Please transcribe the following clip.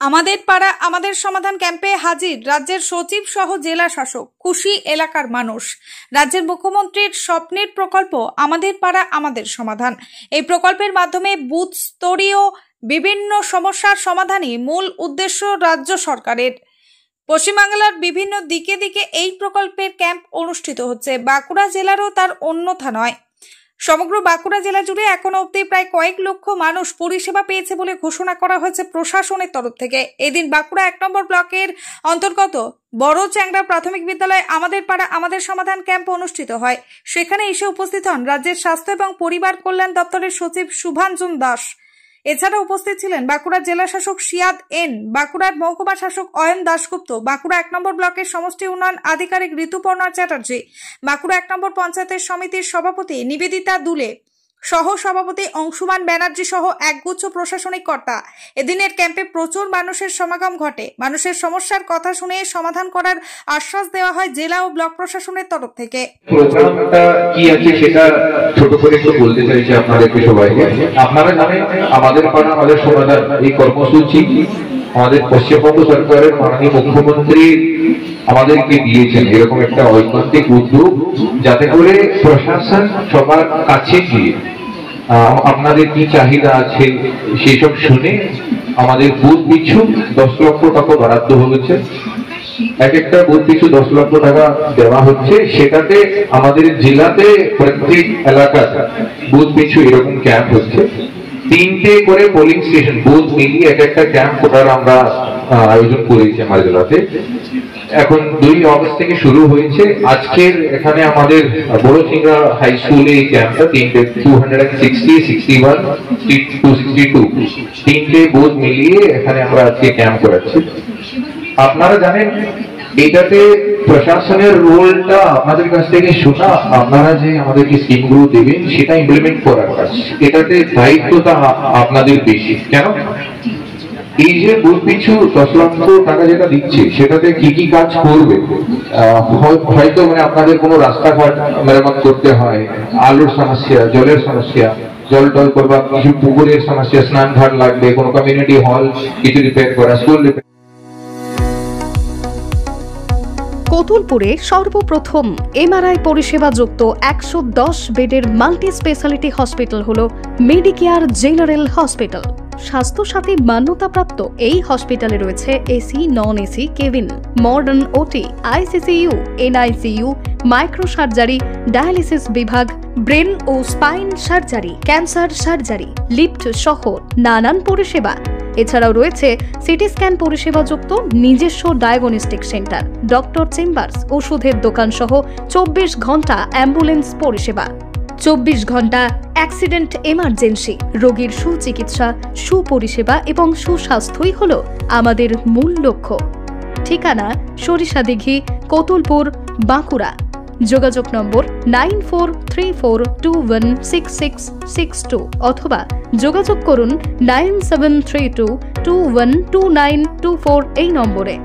আমাদের পাড়া আমাদের সমাধান ক্যাম্পে হাজির রাজ্যের সচিব সহ জেলা শাসক। খুশি এলাকার মানুষ। রাজ্যের মুখ্যমন্ত্রীর স্বপ্নের প্রকল্প আমাদের পাড়া আমাদের সমাধান। এই প্রকল্পের মাধ্যমে বুথ স্তরীয় বিভিন্ন সমস্যার সমাধানই মূল উদ্দেশ্য রাজ্য সরকারের। পশ্চিমবাংলার বিভিন্ন দিকে দিকে এই প্রকল্পের ক্যাম্প অনুষ্ঠিত হচ্ছে। বাঁকুড়া জেলারও তার অন্যথা নয়। সমগ্র বাঁকুড়া জেলা জুড়ে এখনো অবধি প্রায় কয়েক লক্ষ মানুষ পরিষেবা পেয়েছে বলে ঘোষণা করা হয়েছে প্রশাসনের তরফ থেকে। এদিন বাঁকুড়া 1 নম্বর ব্লকের অন্তর্গত বড় চ্যাংড়া প্রাথমিক বিদ্যালয়ে আমাদের পাড়া আমাদের সমাধান ক্যাম্প অনুষ্ঠিত হয়। সেখানে এসে উপস্থিত হন রাজ্যের স্বাস্থ্য এবং পরিবার কল্যাণ দপ্তরের সচিব শুভাঞ্জন দাস। এছাড়া উপস্থিত ছিলেন বাঁকুড়া জেলা শাসক সিয়াদ এন, বাঁকুড়ার মহকুমা শাসক অয়ন দাশগুপ্ত, বাঁকুড়া 1 নম্বর ব্লকের সমষ্টি উন্নয়ন আধিকারিক ঋতুপর্ণা চ্যাটার্জি, বাঁকুড়া 1 নম্বর পঞ্চায়েতের সমিতির সভাপতি নিবেদিতা দুলে, সহ সভাপতি অংশুমান ব্যানার্জি সহ একগুচ্ছ প্রশাসনিক কর্তা। এদিনের ক্যাম্পে প্রচুর মানুষের সমাগম ঘটে। মানুষের সমস্যার কথা শুনে সমাধান করার আশ্বাস দেওয়া হয় জেলা ও ব্লক প্রশাসনের তরফ থেকে। প্রোগ্রামটা কি আছে সেটা ছোট করে একটু বলতে চাইছি আপনাদেরকে সবাইকে। আপনারা জানেন আমাদের পাড়া আমাদের সমাধান এই কর্মসূচি আমাদের পশ্চিমবঙ্গ সরকারের মাননীয় মুখ্যমন্ত্রী আমাদেরকে দিয়েছেন এরকম একটা ঐকান্তিক উদ্যোগ, যাতে করে প্রশাসন সবার কাছে গিয়ে আপনাদের কি চাহিদা আছে সেসব শুনে আমাদের বুথ পিছু 10 লক্ষ টাকা বরাদ্দ হয়েছে। এক একটা বুথ পিছু 10 লক্ষ টাকা দেওয়া হচ্ছে। সেটাতে আমাদের জেলাতে প্রত্যেক এলাকাতে বুথ পিছু এরকম ক্যাম্প হচ্ছে। 3টে করে পোলিং স্টেশন বুথ মিলিয়ে এক একটা ক্যাম্প করার আমরা আয়োজন করেছি আমার জেলাতে। এখন 2 আগস্ট থেকে শুরু হয়েছে। আজকের এখানে আমাদের বড় চিংড়া হাই স্কুলে এই ক্যাম্পটা 260, 61, 262 3টে বুথ মিলিয়ে এখানে আমরা আজকে ক্যাম্প করাচ্ছি। আপনারা জানেন এটাতে প্রশাসনের রোলটা আপনাদের কাছ থেকে শোনা, আপনারা যে আমাদেরকে স্কিমগুলো দেবেন সেটা ইমপ্লিমেন্ট করার কাজ। এটাতে দায়িত্বটা আপনাদের বেশি। কেন? এই যে বুথ পিছু 10 লক্ষ টাকা যেটা দিচ্ছে সেটাতে কি কি কাজ করবে, হয়তো আপনাদের কোনো রাস্তাঘাট মেরামত করতে হয়, আলোর সমস্যা, জলের সমস্যা, জল টল করবা, কিছু পুকুরের সমস্যা, স্নান ঘাট লাগবে, কোনো কমিউনিটি হল কিছু রিপেয়ার করা, স্কুল রিপেয়ার। কতুলপুরে সর্বপ্রথম এমআরআই পরিষেবা যুক্ত 110 বেডের মাল্টি স্পেশালিটি হসপিটাল হল মেডিকেয়ার জেনারেল হসপিটাল। স্বাস্থ্যসাথী মান্যতাপ্রাপ্ত এই হসপিটালে রয়েছে AC, non AC cabin, modern OT, ICCU, NICU, micro surgery, dialysis বিভাগ, ব্রেন ও spine surgery, cancer surgery, lift সহ নানান পরিষেবা। এছাড়াও রয়েছে সিটি স্ক্যান পরিষেবা যুক্ত নিজস্ব ডায়াগনস্টিক সেন্টার, ডক্টর চেম্বার্স, ওষুধের দোকান সহ 24 ঘন্টা অ্যাম্বুলেন্স পরিষেবা। 24 ঘন্টা অ্যাক্সিডেন্ট এমার্জেন্সি, রোগীর সুচিকিৎসা, সুপরিষেবা এবং সুস্বাস্থ্যই হল আমাদের মূল লক্ষ্য। ঠিকানা সরিষাদিঘি, কতুলপুর, বাঁকুড়া। যোগাযোগ নম্বর 9434216662 অথবা যোগাযোগ করুন 9732212924 এই নম্বরে।